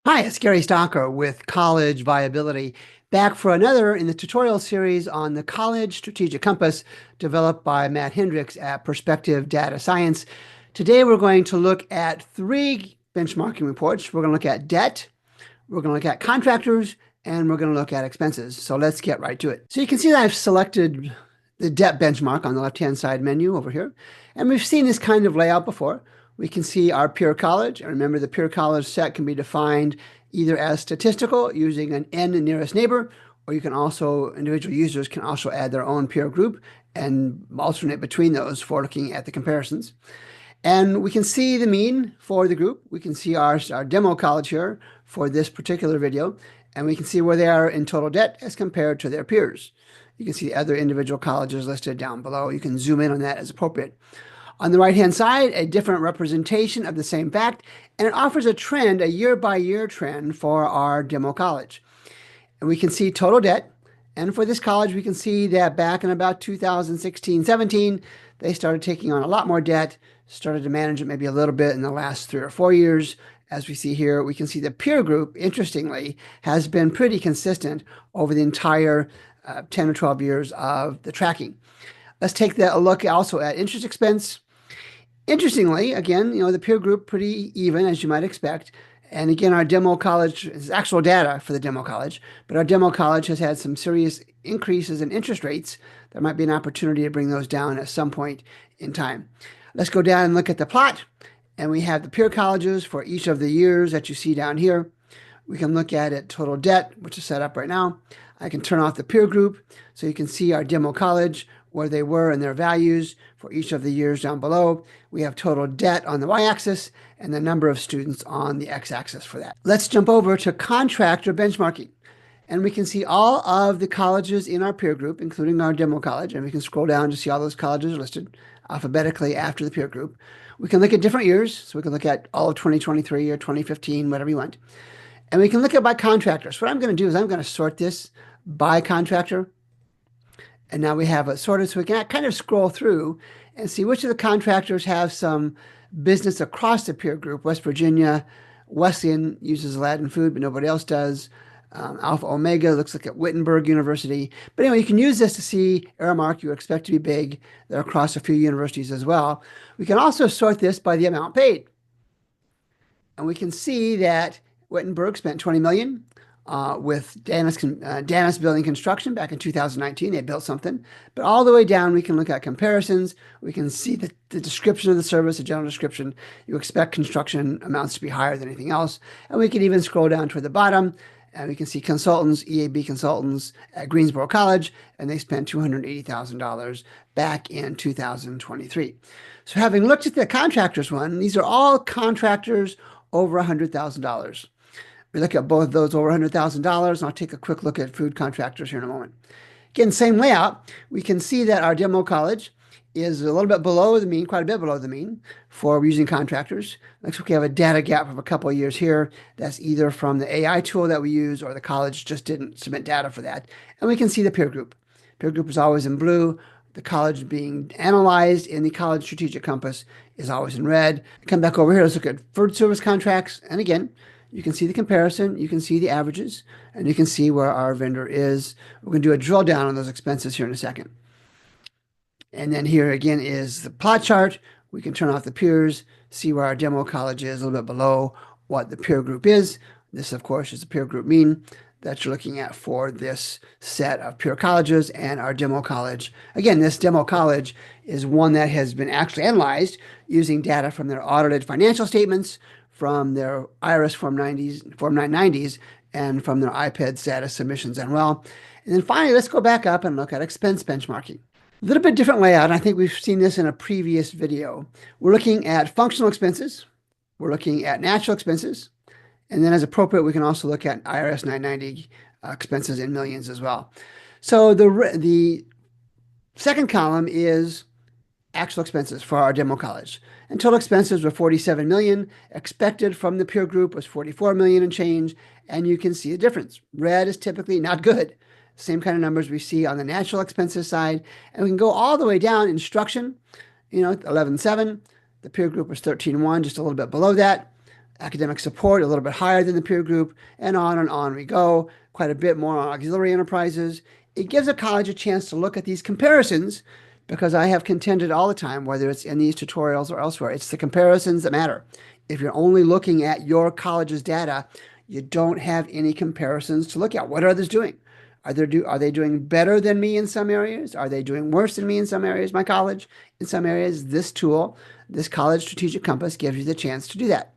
Hi, it's Gary Stalker with College Viability, back for another in the tutorial series on the College Strategic Compass developed by Matt Hendricks at Perspective Data Science. Today we're going to look at three benchmarking reports. We're going to look at debt, we're going to look at contractors, and we're going to look at expenses. So let's get right to it. So you can see that I've selected the debt benchmark on the left-hand side menu over here. And we've seen this kind of layout before. We can see our peer college. And remember, the peer college set can be defined either as statistical using an n nearest neighbor, or you can also, individual users can also add their own peer group and alternate between those for looking at the comparisons. And we can see the mean for the group. We can see our demo college here for this particular video, and we can see where they are in total debt as compared to their peers. You can see the other individual colleges listed down below. You can zoom in on that as appropriate. On the right-hand side, a different representation of the same fact, and it offers a trend, a year-by-year trend for our demo college. And we can see total debt. And for this college, we can see that back in about 2016-17, they started taking on a lot more debt, started to manage it maybe a little bit in the last 3 or 4 years. As we see here, we can see the peer group, interestingly, has been pretty consistent over the entire 10 or 12 years of the tracking. Let's take a look also at interest expense. Interestingly, again, the peer group pretty even, as you might expect. And again, our demo college is actual data for the demo college, but our demo college has had some serious increases in interest rates. There might be an opportunity to bring those down at some point in time. Let's go down and look at the plot. And we have the peer colleges for each of the years that you see down here. We can look at it total debt, which is set up right now. I can turn off the peer group so you can see our demo college, where they were and their values for each of the years down below. We have total debt on the y-axis and the number of students on the x-axis for that. Let's jump over to contractor benchmarking. And we can see all of the colleges in our peer group, including our demo college, and we can scroll down to see all those colleges listed alphabetically after the peer group. We can look at different years, so we can look at all of 2023 or 2015, whatever you want. And we can look at by contractors. What I'm going to do is I'm going to sort this by contractor. And now we have it sorted, so we can kind of scroll through and see which of the contractors have some business across the peer group. West Virginia, Wesleyan uses Aladdin Food, but nobody else does. Alpha Omega looks like at Wittenberg University. But anyway, you can use this to see Aramark, you expect to be big. They're across a few universities as well. We can also sort this by the amount paid. And we can see that Wittenberg spent $20 million. With Danis Building Construction back in 2019. They built something. But all the way down, we can look at comparisons. We can see the description of the service, the general description. You expect construction amounts to be higher than anything else. And we can even scroll down toward the bottom, and we can see consultants, EAB consultants at Greensboro College, and they spent $280,000 back in 2023. So having looked at the contractors one, these are all contractors over $100,000. We look at both of those over $100,000, and I'll take a quick look at food contractors here in a moment. Again, same layout. We can see that our demo college is a little bit below the mean, quite a bit below the mean for using contractors. Looks like we have a data gap of a couple of years here. That's either from the AI tool that we use or the college just didn't submit data for that. And we can see the peer group. Peer group is always in blue. The college being analyzed in the College Strategic Compass is always in red. Come back over here. Let's look at food service contracts. And again, you can see the comparison, you can see the averages, and you can see where our vendor is. We're going to do a drill down on those expenses here in a second. And then here again is the plot chart. We can turn off the peers, see where our demo college is a little bit below what the peer group is. This, of course, is the peer group mean that you're looking at for this set of peer colleges and our demo college. Again, this demo college is one that has been actually analyzed using data from their audited financial statements, from their IRS Form 990s, and from their IPED status submissions as well. And then finally, let's go back up and look at expense benchmarking. A little bit different layout. I think we've seen this in a previous video. We're looking at functional expenses. We're looking at natural expenses. And then as appropriate, we can also look at IRS 990 expenses in millions as well. So the second column is actual expenses for our demo college. And total expenses were $47 million. Expected from the peer group was $44 million and change. And you can see the difference. Red is typically not good. Same kind of numbers we see on the natural expenses side. And we can go all the way down. Instruction, 11.7. The peer group was 13.1, just a little bit below that. Academic support a little bit higher than the peer group, and on we go. Quite a bit more on auxiliary enterprises. It gives a college a chance to look at these comparisons because I have contended all the time, whether it's in these tutorials or elsewhere, it's the comparisons that matter. If you're only looking at your college's data, you don't have any comparisons to look at. What are others doing? Are they doing better than me in some areas? Are they doing worse than me in some areas? My college in some areas. This tool, this College Strategic Compass, gives you the chance to do that.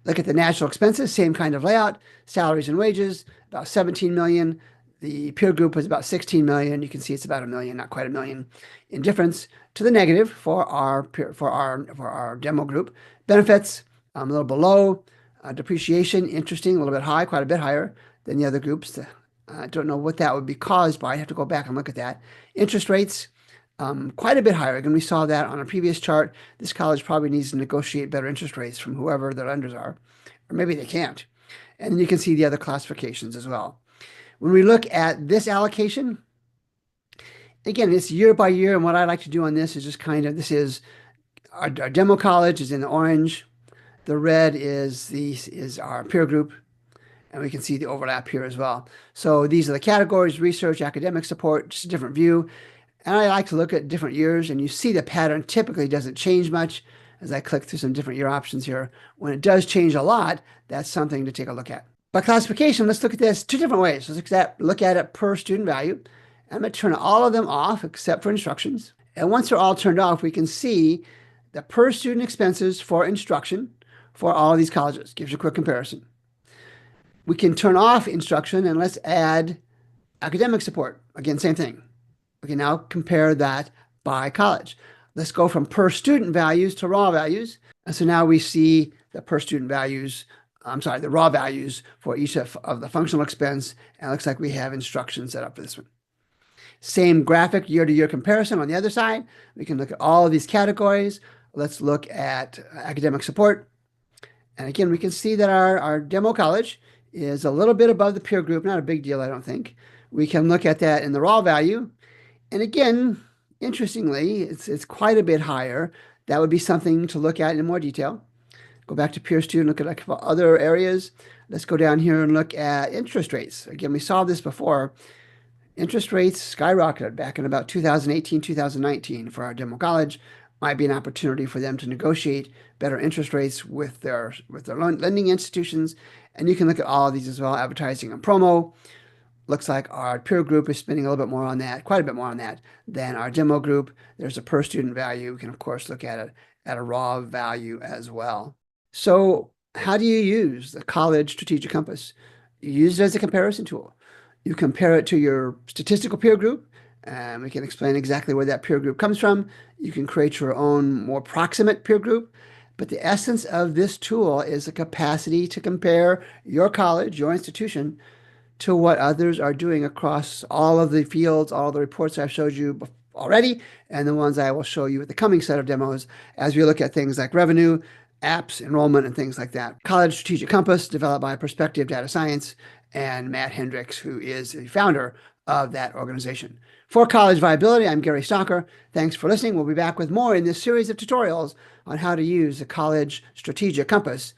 Look at the national expenses, same kind of layout, salaries and wages, about 17 million. The peer group was about 16 million. You can see it's about a million, not quite a million in difference to the negative for our demo group. Benefits, a little below. Depreciation, interesting, a little bit high, quite a bit higher than the other groups. I don't know what that would be caused by. I have to go back and look at that. Interest rates, quite a bit higher. Again, we saw that on a previous chart. This college probably needs to negotiate better interest rates from whoever their lenders are, or maybe they can't. And then you can see the other classifications as well. When we look at this allocation, again, it's year by year, and what I like to do on this is just this is our demo college is in the orange. The red is our peer group, and we can see the overlap here as well. So these are the categories: research, academic support, just a different view. And I like to look at different years, and you see the pattern typically doesn't change much as I click through some different year options here. When it does change a lot, that's something to take a look at. By classification, let's look at this two different ways. Let's look at it per student value. I'm going to turn all of them off except for instructions. And once they're all turned off, we can see the per student expenses for instruction for all of these colleges. Gives you a quick comparison. We can turn off instruction and let's add academic support. Again, same thing. We can now compare that by college. Let's go from per student values to raw values. And so now we see the per student values, the raw values for each of the functional expense. And it looks like we have instruction set up for this one. Same graphic year-to-year comparison on the other side. We can look at all of these categories. Let's look at academic support. And again, we can see that our demo college is a little bit above the peer group. Not a big deal, I don't think. We can look at that in the raw value. And again, interestingly, it's quite a bit higher. That would be something to look at in more detail. Go back to peer student, look at a couple other areas. Let's go down here and look at interest rates. Again, we saw this before. Interest rates skyrocketed back in about 2018, 2019 for our demo college. Might be an opportunity for them to negotiate better interest rates with their lending institutions. And you can look at all of these as well, advertising and promo. Looks like our peer group is spending a little bit more on that, quite a bit more on that than our demo group. There's a per student value. We can, of course, look at it at a raw value as well. So how do you use the College Strategic Compass? You use it as a comparison tool. You compare it to your statistical peer group, and we can explain exactly where that peer group comes from. You can create your own more proximate peer group. But the essence of this tool is the capacity to compare your college, your institution, to what others are doing across all of the fields, all the reports I've showed you already, and the ones I will show you at the coming set of demos as we look at things like revenue, apps, enrollment, and things like that. College Strategic Compass, developed by Perspective Data Science and Matt Hendricks, who is the founder of that organization. For College Viability, I'm Gary Stocker. Thanks for listening. We'll be back with more in this series of tutorials on how to use the College Strategic Compass